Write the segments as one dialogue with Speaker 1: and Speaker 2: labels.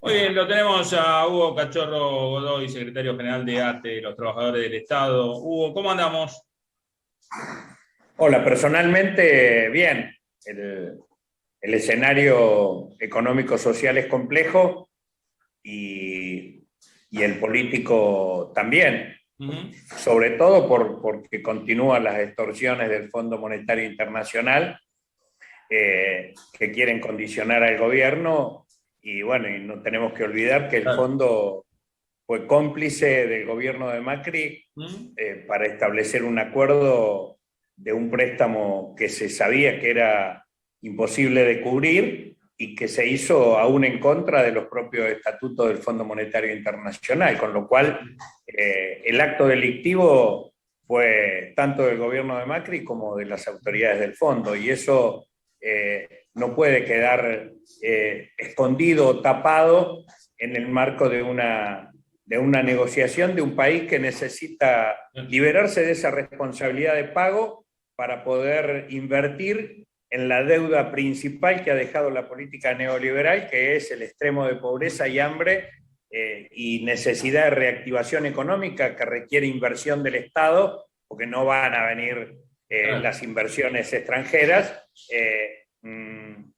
Speaker 1: Muy bien, lo tenemos a Hugo Cachorro Godoy, secretario general de ATE, los trabajadores del Estado. Hugo, ¿cómo andamos?
Speaker 2: Hola, personalmente, bien. El, el escenario económico-social es complejo y el político también,
Speaker 1: Ujú.
Speaker 2: sobre todo porque continúan las extorsiones del Fondo Monetario Internacional que quieren condicionar al gobierno y bueno, y no tenemos que olvidar que el
Speaker 1: Claro.
Speaker 2: fondo fue cómplice del gobierno de Macri
Speaker 1: ¿Mm?
Speaker 2: para establecer un acuerdo de un préstamo que se sabía que era imposible de cubrir y que se hizo aún en contra de los propios estatutos del Fondo Monetario Internacional, con lo cual el acto delictivo fue tanto del gobierno de Macri como de las autoridades del fondo, y eso no puede quedar escondido o tapado en el marco de una negociación de un país que necesita liberarse de esa responsabilidad de pago para poder invertir en la deuda principal que ha dejado la política neoliberal, que es el extremo de pobreza y hambre y necesidad de reactivación económica que requiere inversión del Estado, porque no van a venir
Speaker 1: Claro.
Speaker 2: las inversiones extranjeras,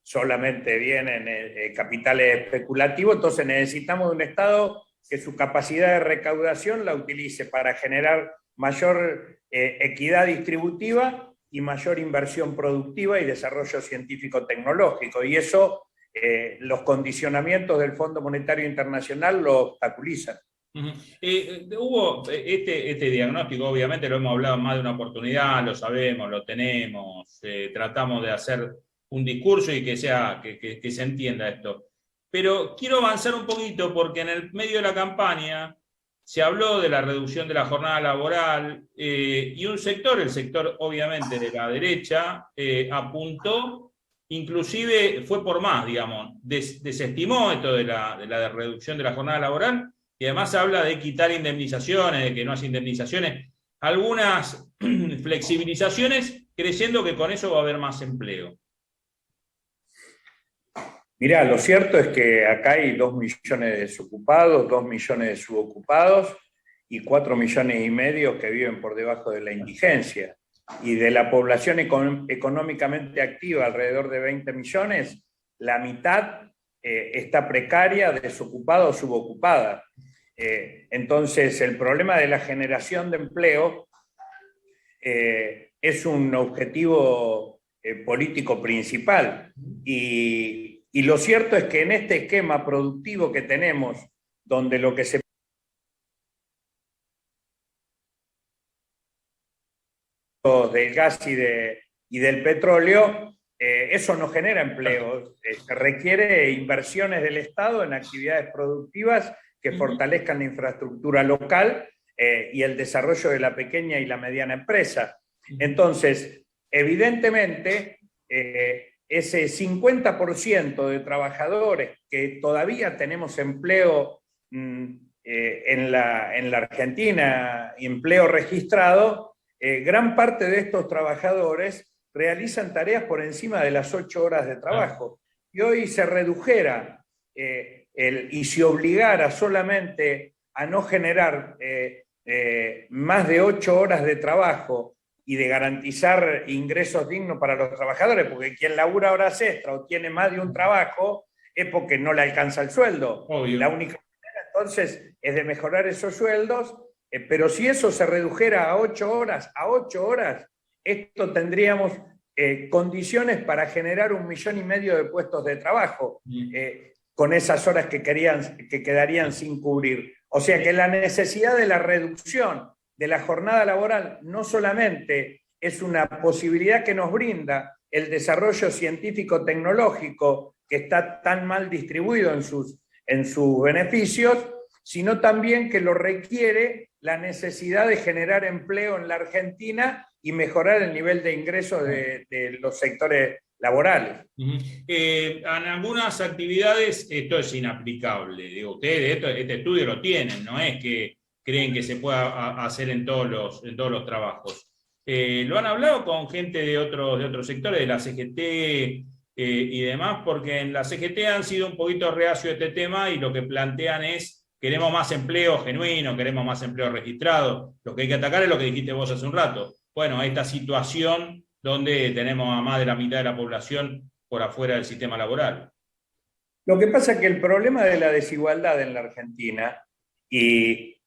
Speaker 2: solamente vienen capitales especulativos, entonces necesitamos un Estado que su capacidad de recaudación la utilice para generar mayor equidad distributiva y mayor inversión productiva y desarrollo científico-tecnológico. Y eso, los condicionamientos del Fondo Monetario Internacional lo obstaculizan.
Speaker 1: Ujú. Hugo, este diagnóstico obviamente lo hemos hablado en más de una oportunidad, lo sabemos, lo tenemos, tratamos de hacer un discurso y que se entienda esto. Pero quiero avanzar un poquito porque en el medio de la campaña se habló de la reducción de la jornada laboral y un sector, el sector obviamente de la derecha, apuntó, inclusive fue por más, digamos, desestimó esto de la reducción de la jornada laboral y además habla de quitar indemnizaciones, de que no haya indemnizaciones, algunas flexibilizaciones, creyendo que con eso va a haber más empleo.
Speaker 2: Mirá, lo cierto es que acá hay 2 millones de desocupados, 2 millones de subocupados y 4,5 millones que viven por debajo de la indigencia. Y de la población económicamente activa, alrededor de 20 millones, la mitad está precaria, desocupada o subocupada. Entonces, el problema de la generación de empleo es un objetivo político principal. Y lo cierto es que en este esquema productivo que tenemos, donde lo que se del gas y del petróleo, eso no genera empleo, se requiere inversiones del Estado en actividades productivas que fortalezcan la infraestructura local y el desarrollo de la pequeña y la mediana empresa. Entonces, evidentemente, ese 50% de trabajadores que todavía tenemos empleo en la Argentina, empleo registrado, gran parte de estos trabajadores realizan tareas por encima de las 8 horas de trabajo. Y hoy se redujera y se obligara solamente a no generar más de 8 horas de trabajo y de garantizar ingresos dignos para los trabajadores, porque quien labura horas extra o tiene más de un trabajo es porque no le alcanza el sueldo.
Speaker 1: Obvio.
Speaker 2: La única manera entonces es de mejorar esos sueldos, pero si eso se redujera a 8 horas, esto tendríamos condiciones para generar 1,5 millones de puestos de trabajo con esas horas que quedarían sin cubrir. O sea que la necesidad de la reducción de la jornada laboral no solamente es una posibilidad que nos brinda el desarrollo científico-tecnológico que está tan mal distribuido en sus beneficios, sino también que lo requiere la necesidad de generar empleo en la Argentina y mejorar el nivel de ingresos de los sectores laborales.
Speaker 1: En algunas actividades esto es inaplicable. Digo, ustedes este estudio lo tienen, no es que creen que se pueda hacer en todos los trabajos. ¿Lo han hablado con gente de otros sectores, de la CGT, y demás, porque en la CGT han sido un poquito reacios a este tema y lo que plantean es: queremos más empleo genuino, queremos más empleo registrado. Lo que hay que atacar es lo que dijiste vos hace un rato. Bueno, esta situación donde tenemos a más de la mitad de la población por afuera del sistema laboral.
Speaker 2: Lo que pasa es que el problema de la desigualdad en la Argentina y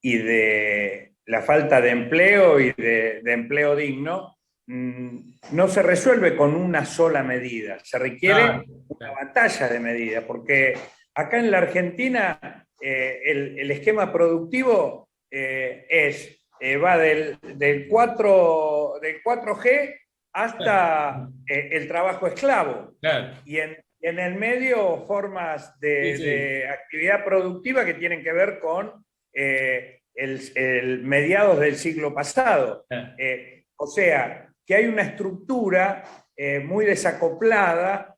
Speaker 2: de la falta de empleo y de empleo digno no se resuelve con una sola medida. Se requiere una batalla de medidas, porque acá en la Argentina el esquema productivo va del 4G hasta el trabajo esclavo.
Speaker 1: Claro.
Speaker 2: Y en el medio formas de actividad productiva que tienen que ver con el mediados del siglo pasado. O sea, que hay una estructura muy desacoplada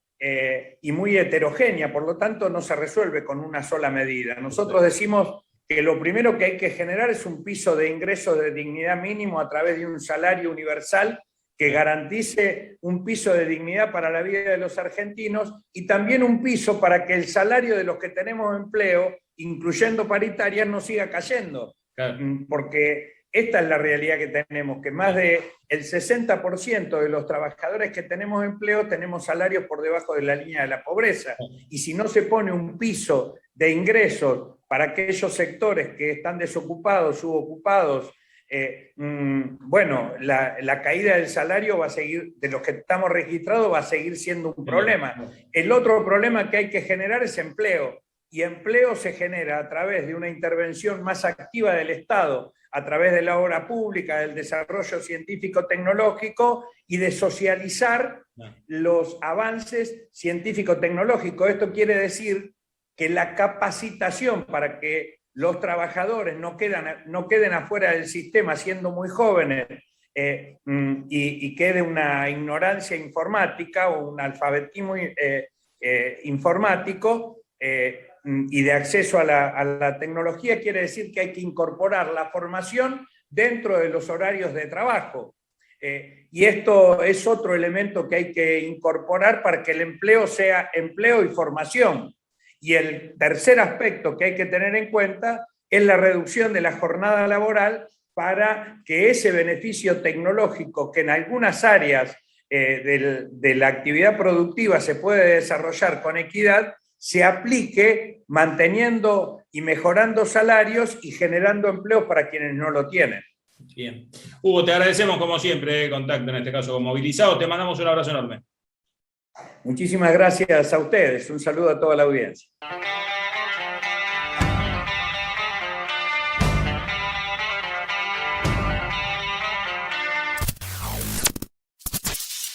Speaker 2: y muy heterogénea, por lo tanto no se resuelve con una sola medida. Nosotros decimos que lo primero que hay que generar es un piso de ingresos de dignidad mínimo a través de un salario universal que garantice un piso de dignidad para la vida de los argentinos y también un piso para que el salario de los que tenemos empleo, incluyendo paritarias, no siga cayendo. Claro. Porque esta es la realidad que tenemos, que más del 60% de los trabajadores que tenemos empleo tenemos salarios por debajo de la línea de la pobreza. Y si no se pone un piso de ingresos para aquellos sectores que están desocupados, subocupados, bueno, la caída del salario va a seguir, de los que estamos registrados, va a seguir siendo un problema. El otro problema que hay que generar es empleo, y empleo se genera a través de una intervención más activa del Estado, a través de la obra pública, del desarrollo científico-tecnológico y de socializar los avances científico-tecnológicos. Esto quiere decir que la capacitación para que los trabajadores no queden afuera del sistema siendo muy jóvenes y quede una ignorancia informática o un alfabetismo informático y de acceso a la tecnología, quiere decir que hay que incorporar la formación dentro de los horarios de trabajo. Y esto es otro elemento que hay que incorporar para que el empleo sea empleo y formación. Y el tercer aspecto que hay que tener en cuenta es la reducción de la jornada laboral para que ese beneficio tecnológico que en algunas áreas de la actividad productiva se puede desarrollar con equidad, se aplique manteniendo y mejorando salarios y generando empleo para quienes no lo tienen.
Speaker 1: Bien. Hugo, te agradecemos como siempre el contacto, en este caso con Movilizado. Te mandamos un abrazo enorme.
Speaker 2: Muchísimas gracias a ustedes. Un saludo a toda la audiencia.